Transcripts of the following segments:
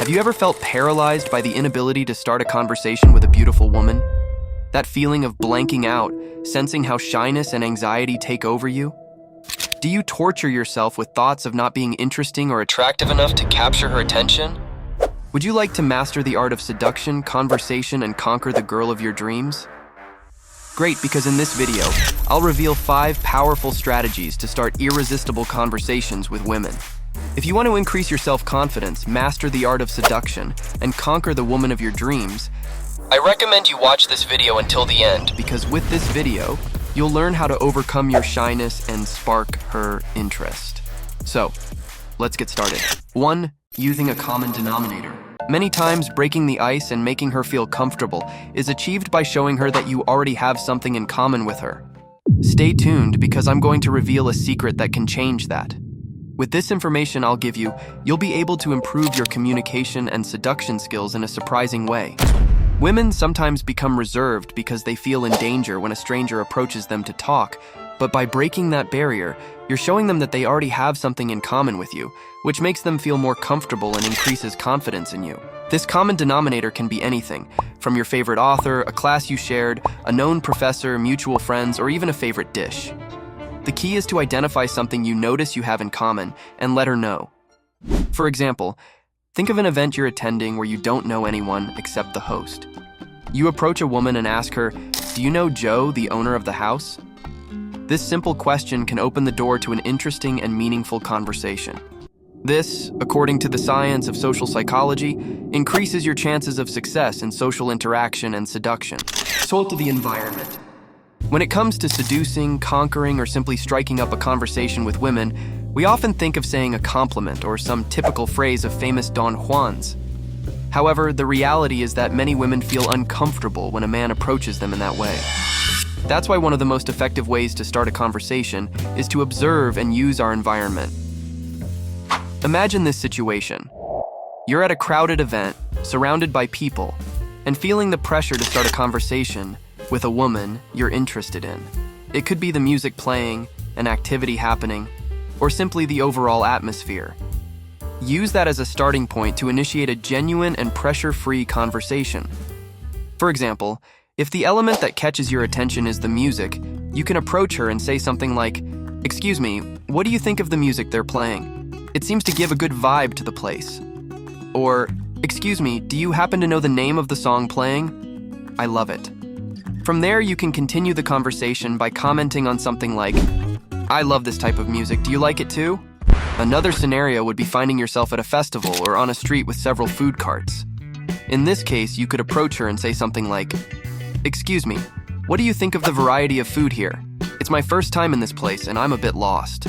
Have you ever felt paralyzed by the inability to start a conversation with a beautiful woman? That feeling of blanking out, sensing how shyness and anxiety take over you? Do you torture yourself with thoughts of not being interesting or attractive enough to capture her attention? Would you like to master the art of seduction, conversation, and conquer the girl of your dreams? Great, because in this video, I'll reveal 5 powerful strategies to start irresistible conversations with women. If you want to increase your self-confidence, master the art of seduction, and conquer the woman of your dreams, I recommend you watch this video until the end, because with this video, you'll learn how to overcome your shyness and spark her interest. So, let's get started. 1. Using a common denominator. Many times, breaking the ice and making her feel comfortable is achieved by showing her that you already have something in common with her. Stay tuned, because I'm going to reveal a secret that can change that. With this information I'll give you, you'll be able to improve your communication and seduction skills in a surprising way. Women sometimes become reserved because they feel in danger when a stranger approaches them to talk, but by breaking that barrier, you're showing them that they already have something in common with you, which makes them feel more comfortable and increases confidence in you. This common denominator can be anything, from your favorite author, a class you shared, a known professor, mutual friends, or even a favorite dish. The key is to identify something you notice you have in common and let her know. For example, think of an event you're attending where you don't know anyone except the host. You approach a woman and ask her, "Do you know Joe, the owner of the house?" This simple question can open the door to an interesting and meaningful conversation. This, according to the science of social psychology, increases your chances of success in social interaction and seduction. So to the environment. When it comes to seducing, conquering, or simply striking up a conversation with women, we often think of saying a compliment or some typical phrase of famous Don Juans. However, the reality is that many women feel uncomfortable when a man approaches them in that way. That's why one of the most effective ways to start a conversation is to observe and use our environment. Imagine this situation. You're at a crowded event, surrounded by people, and feeling the pressure to start a conversation with a woman you're interested in. It could be the music playing, an activity happening, or simply the overall atmosphere. Use that as a starting point to initiate a genuine and pressure-free conversation. For example, if the element that catches your attention is the music, you can approach her and say something like, "Excuse me, what do you think of the music they're playing? It seems to give a good vibe to the place." Or, "Excuse me, do you happen to know the name of the song playing? I love it." From there, you can continue the conversation by commenting on something like, "I love this type of music, do you like it too?" Another scenario would be finding yourself at a festival or on a street with several food carts. In this case, you could approach her and say something like, "Excuse me, what do you think of the variety of food here? It's my first time in this place and I'm a bit lost.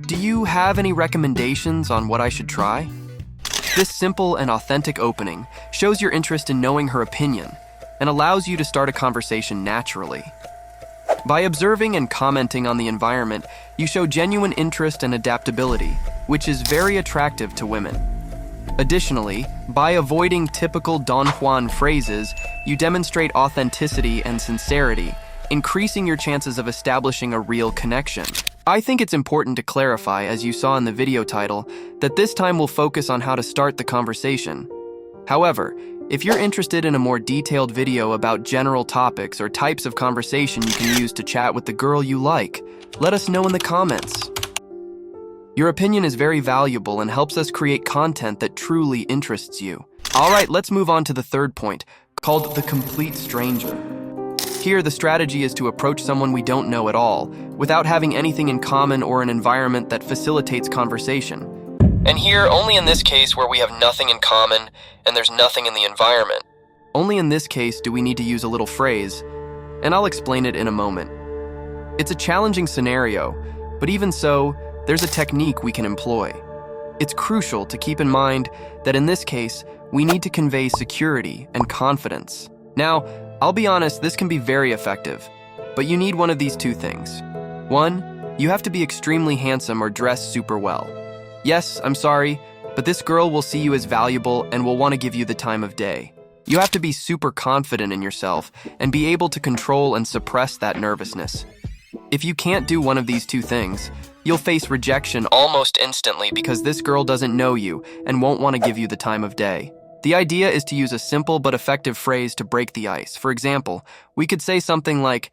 Do you have any recommendations on what I should try?" This simple and authentic opening shows your interest in knowing her opinion and allows you to start a conversation naturally. By observing and commenting on the environment, you show genuine interest and adaptability, which is very attractive to women. Additionally, by avoiding typical Don Juan phrases, you demonstrate authenticity and sincerity, increasing your chances of establishing a real connection. I think it's important to clarify, as you saw in the video title, that this time we'll focus on how to start the conversation. However, if you're interested in a more detailed video about general topics or types of conversation you can use to chat with the girl you like, let us know in the comments. Your opinion is very valuable and helps us create content that truly interests you. Alright, let's move on to the third point, called the complete stranger. Here, the strategy is to approach someone we don't know at all, without having anything in common or an environment that facilitates conversation. And here, only in this case where we have nothing in common and there's nothing in the environment. Only in this case do we need to use a little phrase, and I'll explain it in a moment. It's a challenging scenario, but even so, there's a technique we can employ. It's crucial to keep in mind that in this case, we need to convey security and confidence. Now, I'll be honest, this can be very effective, but you need one of these 2 things. 1, you have to be extremely handsome or dress super well. Yes, I'm sorry, but this girl will see you as valuable and will want to give you the time of day. You have to be super confident in yourself and be able to control and suppress that nervousness. If you can't do one of these 2 things, You'll face rejection almost instantly because this girl doesn't know you and won't want to give you the time of day. The idea is to use a simple but effective phrase to break the ice. For example, we could say something like,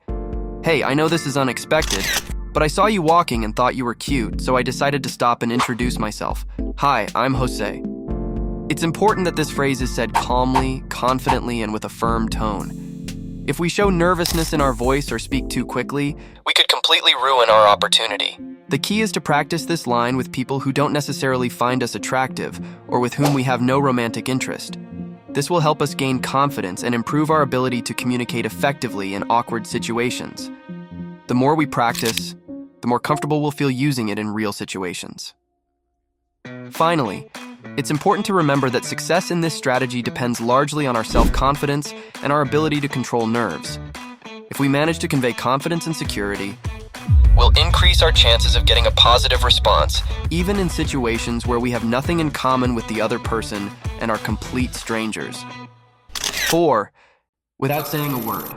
"Hey, I know this is unexpected, but I saw you walking and thought you were cute, so I decided to stop and introduce myself. Hi, I'm Jose." It's important that this phrase is said calmly, confidently, and with a firm tone. If we show nervousness in our voice or speak too quickly, we could completely ruin our opportunity. The key is to practice this line with people who don't necessarily find us attractive or with whom we have no romantic interest. This will help us gain confidence and improve our ability to communicate effectively in awkward situations. The more we practice, the more comfortable we'll feel using it in real situations. Finally, it's important to remember that success in this strategy depends largely on our self-confidence and our ability to control nerves. If we manage to convey confidence and security, we'll increase our chances of getting a positive response, even in situations where we have nothing in common with the other person and are complete strangers. 4. Without saying a word.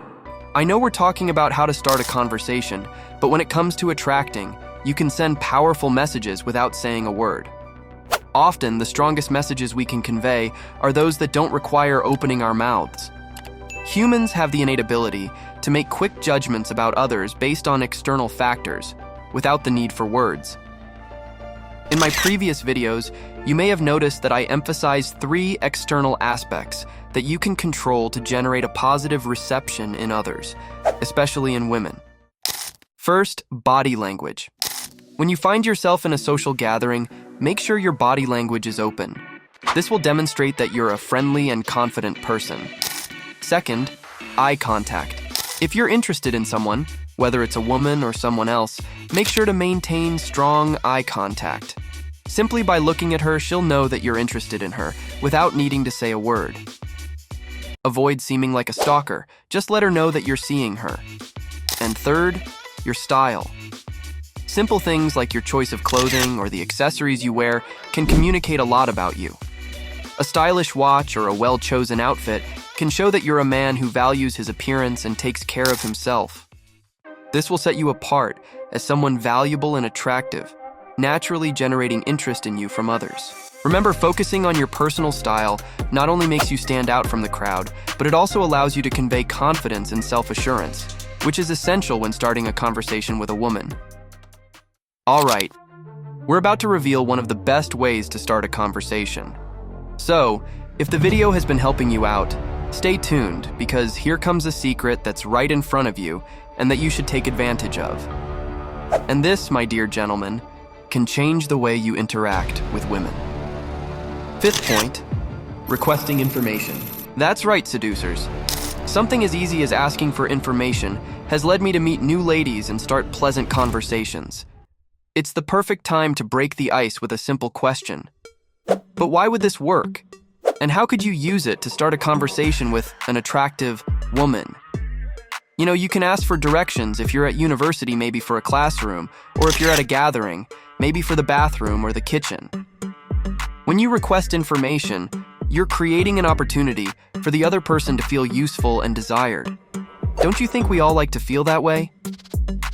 I know we're talking about how to start a conversation, but when it comes to attracting, you can send powerful messages without saying a word. Often, the strongest messages we can convey are those that don't require opening our mouths. Humans have the innate ability to make quick judgments about others based on external factors, without the need for words. In my previous videos, you may have noticed that I emphasized 3 external aspects that you can control to generate a positive reception in others, especially in women. First, body language. When you find yourself in a social gathering, make sure your body language is open. This will demonstrate that you're a friendly and confident person. Second, eye contact. If you're interested in someone, whether it's a woman or someone else, make sure to maintain strong eye contact. Simply by looking at her, she'll know that you're interested in her, without needing to say a word. Avoid seeming like a stalker. Just let her know that you're seeing her. And third, your style. Simple things like your choice of clothing or the accessories you wear can communicate a lot about you. A stylish watch or a well-chosen outfit can show that you're a man who values his appearance and takes care of himself. This will set you apart as someone valuable and attractive, naturally generating interest in you from others. Remember, focusing on your personal style not only makes you stand out from the crowd, but it also allows you to convey confidence and self-assurance, which is essential when starting a conversation with a woman. All right, we're about to reveal one of the best ways to start a conversation. So, if the video has been helping you out, stay tuned because here comes a secret that's right in front of you and that you should take advantage of. And this, my dear gentlemen, can change the way you interact with women. 5th point, requesting information. That's right, seducers. Something as easy as asking for information has led me to meet new ladies and start pleasant conversations. It's the perfect time to break the ice with a simple question. But why would this work? And how could you use it to start a conversation with an attractive woman? You know, you can ask for directions if you're at university, maybe for a classroom, or if you're at a gathering, maybe for the bathroom or the kitchen. When you request information, you're creating an opportunity for the other person to feel useful and desired. Don't you think we all like to feel that way?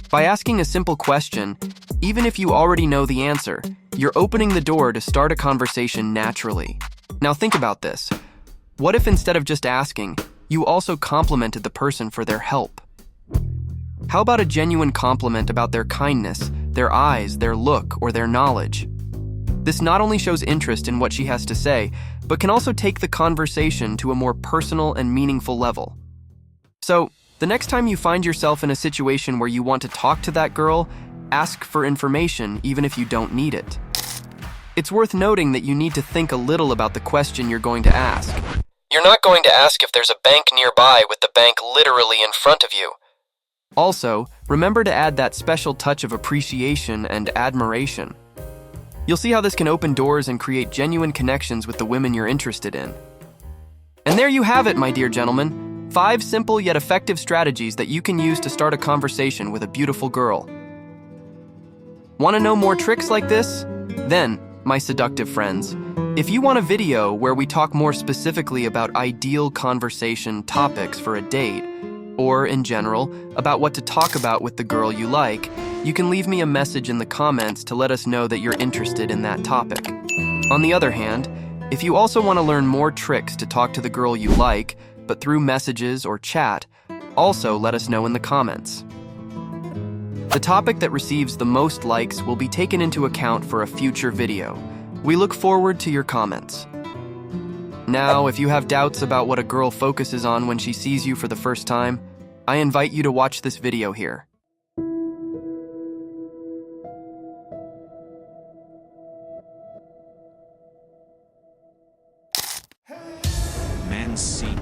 By asking a simple question, even if you already know the answer, you're opening the door to start a conversation naturally. Now think about this. What if instead of just asking, you also complimented the person for their help? How about a genuine compliment about their kindness, their eyes, their look, or their knowledge? This not only shows interest in what she has to say, but can also take the conversation to a more personal and meaningful level. So, the next time you find yourself in a situation where you want to talk to that girl, ask for information even if you don't need it. It's worth noting that you need to think a little about the question you're going to ask. You're not going to ask if there's a bank nearby with the bank literally in front of you. Also, remember to add that special touch of appreciation and admiration. You'll see how this can open doors and create genuine connections with the women you're interested in. And there you have it, my dear gentlemen. 5 simple yet effective strategies that you can use to start a conversation with a beautiful girl. Want to know more tricks like this? Then, my seductive friends, if you want a video where we talk more specifically about ideal conversation topics for a date, or, in general, about what to talk about with the girl you like, you can leave me a message in the comments to let us know that you're interested in that topic. On the other hand, if you also want to learn more tricks to talk to the girl you like, but through messages or chat, also let us know in the comments. The topic that receives the most likes will be taken into account for a future video. We look forward to your comments. Now, if you have doubts about what a girl focuses on when she sees you for the first time, I invite you to watch this video here. Men seek